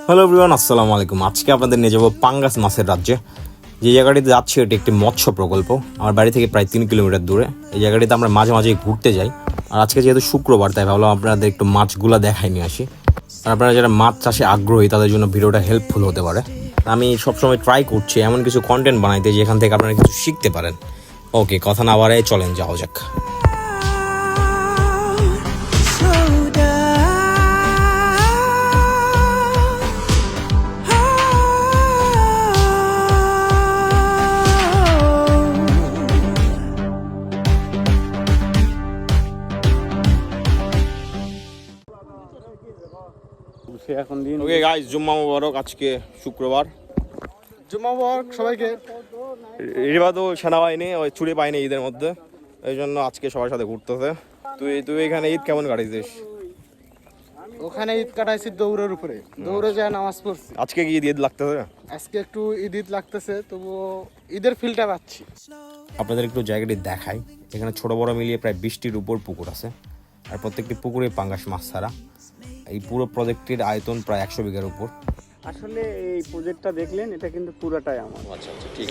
Hello everyone, আসসালামু আলাইকুম। আজকে আপনাদের নিয়ে যাবো পাঙ্গাস মাছের রাজ্যে। যে জায়গাটিতে যাচ্ছি এটি একটি মৎস্য প্রকল্প। আমার বাড়ি থেকে প্রায় 3 কিলোমিটার দূরে। এই জায়গাটিতে আমরা মাঝে মাঝেই ঘুরতে যাই। আর আজকে যেহেতু শুক্রবার, তাই ভাবলাম আপনাদের একটু মাছগুলা দেখাই নিয়ে আসি। আর আপনারা যারা মাছ চাষে আগ্রহী তাদের জন্য ভিডিওটা হেল্পফুল হতে পারে। আমি সবসময় ট্রাই করছি এমন কিছু কন্টেন্ট বানাইতে যেখান থেকে আপনারা কিছু শিখতে পারেন। ওকে, কথা না বাড়ায় চলেন যাওয়া যাক। ওকে গাইস, জুম্মা মুবারক। আজকে শুক্রবার, জুম্মা মুবারক সবাইকে। রিবা তো সেনাবাহিনী ওই ছুটি পাইনি ঈদের মধ্যে, এই জন্য আজকে সবার সাথে ঘুরতেছে। তুই এখানে ঈদ কেমন কাটাইছিস? ওখানে ঈদ কাটাইছি দৌড়ের উপরে, দৌড়ে যায় নামাজ পড়ছি। আজকে কি ঈদ লাগতেছে? আজকে একটু ঈদ লাগতেছে, তবুও ঈদের ফিলটা পাচ্ছি। আপনাদের একটু জায়গাটি দেখাই। এখানে ছোট বড় মিলিয়ে প্রায় 20টির উপর পুকুর আছে, আর প্রত্যেকটি পুকুরে পাঙ্গাস মাছ ছাড়া। এই পুরো প্রজেক্টটির আয়তন প্রায় 100 বিঘার উপর। আসলে এই প্রজেক্টটা দেখলেন, এটা কিন্তু পুরোটাই আমার। আচ্ছা আচ্ছা, ঠিক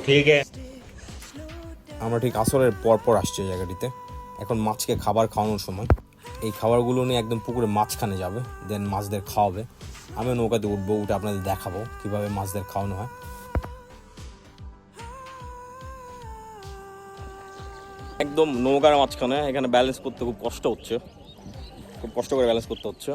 ঠিক আছে। আমরা ঠিক আসরের পর আসছি জায়গাটিতে। এখন মাছকে খাবার খাওয়ানোর সময়। এই খাবারগুলো নিয়ে একদম পুকুরে মাঝখানে যাবে, দেন মাছদের খাওয়াবে। আমিও নৌকাতে উঠবো, উঠে আপনাদের দেখাবো কিভাবে মাছদের খাওয়ানো হয়। একদম নৌকার মাঝখানে, এখানে ব্যালেন্স করতে খুব কষ্ট হচ্ছে, খুব কষ্ট করে ব্যালেন্স করতে হচ্ছে।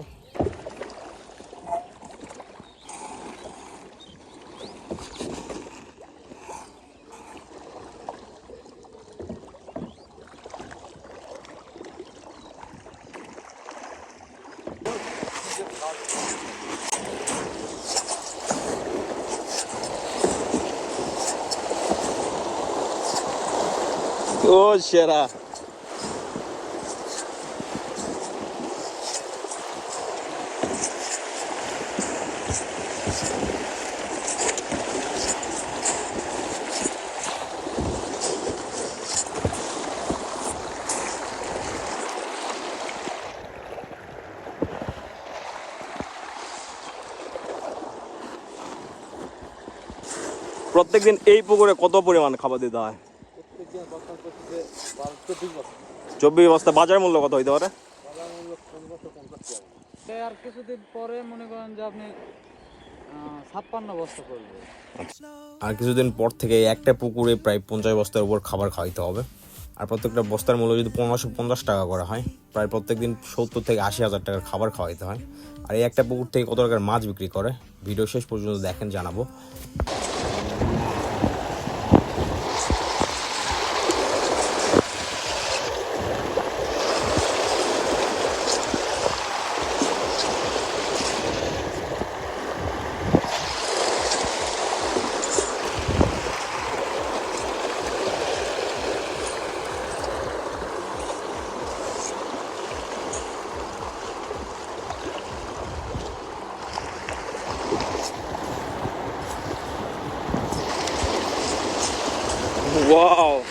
ও সেরা। প্রত্যেকদিন এই পুকুরে কত পরিমাণ খাবার দিতে হয়? 24 বস্তা। বাজার মূল্য কত হইতে পারে? আর কিছুদিন পরে মনে করেন যে আপনি 56 বস্তা করবে। আর কিছুদিন পর থেকে একটা পুকুরে প্রায় 50 বস্তার উপর খাবার খাওয়াইতে হবে। আর প্রত্যেকটা বস্তার মূল্য যদি 1550 টাকা করা হয়, প্রায় প্রত্যেকদিন 70 থেকে 80 হাজার টাকার খাবার খাওয়াইতে হয়। আর এই একটা পুকুর থেকে কত টাকার মাছ বিক্রি করে, ভিডিও শেষ পর্যন্ত দেখেন, জানাবো। Wow!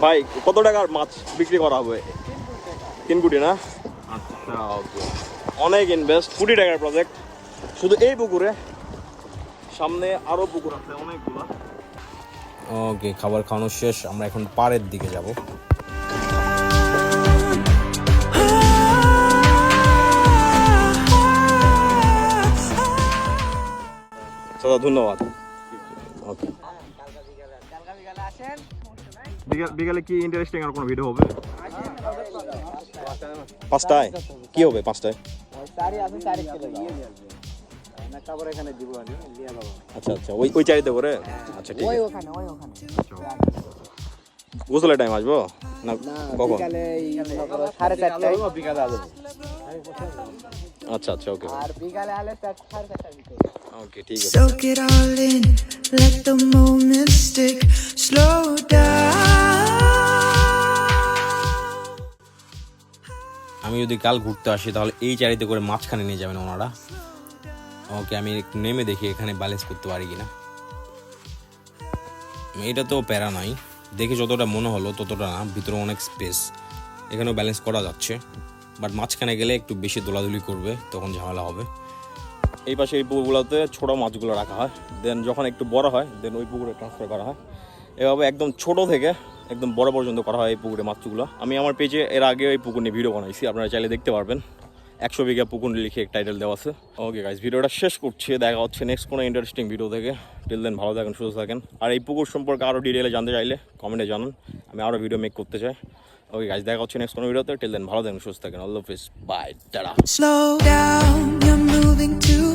ভাই, কত টাকার মাছ বিক্রি করা হবে? 3 কোটি না? আচ্ছা, ওকে। অনেক ইনভেস্ট, 1 কোটি টাকার প্রজেক্ট শুধু এই পুকুরে। সামনে আরো পুকুর আছে অনেকগুলো। ওকে, খাবার খাওয়ানো শেষ, আমরা এখন পাড়ের দিকে যাব। ধন্যবাদ। ওকে, বিকালে কি ইন্টারেস্টিং আর কোনো ভিডিও হবে? 5টায় কি হবে? 5টায় আচ্ছা আচ্ছা, ওই চারিতে করে। আচ্ছা, ঠিক আছে। গোসলের টাইম আসবো না কখন? বিকালে 4:30টায়। আচ্ছা আচ্ছা ওকে আর বিকালে আলে 4:30 ভিতরে। ওকে ঠিক আছে। Soak it all in, let the moment stick. Slow down. আমি যদি কাল ঘুরতে আসি তাহলে এই চারিতে করে মাঝখানে নিয়ে যাবেন ওনারা। ওকে আমি একটু নেমে দেখি এখানে ব্যালেন্স করতে পারি কিনা। এটা তো প্যারা নাই, দেখে যতটা মনে হলো ততটা না, ভিতরে অনেক স্পেস, এখানেও ব্যালেন্স করা যাচ্ছে। বাট মাঝখানে গেলে একটু বেশি দোলাদুলি করবে, তখন ঝামেলা হবে। এই পাশে এই পুকুরগুলোতে ছোটো মাছগুলো রাখা হয়, দেন যখন একটু বড় হয় দেন ওই পুকুরে ট্রান্সফার করা হয়। এভাবে একদম ছোট থেকে একদম বড় পর্যন্ত করা হয় এই পুকুরে মাছগুলো। আমি আমার পেজে এর আগে এই পুকুর নিয়ে ভিডিও বানাইছি, আপনারা চাইলে দেখতে পারবেন। 100 বিঘা পুকুর লিখে এক টাইটেল দেওয়া আছে। ওকে গাইস, ভিডিওটা শেষ করছি, দেখা হচ্ছে নেক্সট কোনো ইন্টারেস্টিং ভিডিও থেকে। টিল দেন ভালো থাকেন, সুস্থ থাকেন। আর এই পুকুর সম্পর্কে আরও ডিটেলে জানতে চাইলে কমেন্টে জানান, আমি আরও ভিডিও মেক করতে চাই। ওকে গাইস, দেখা হচ্ছে নেক্সট কোনো ভিডিওতে। টিল দেন ভালো থাকেন, সুস্থ থাকেন। আল্লাহ হাফেজ, বাই, টাটা। Slow down, you're moving too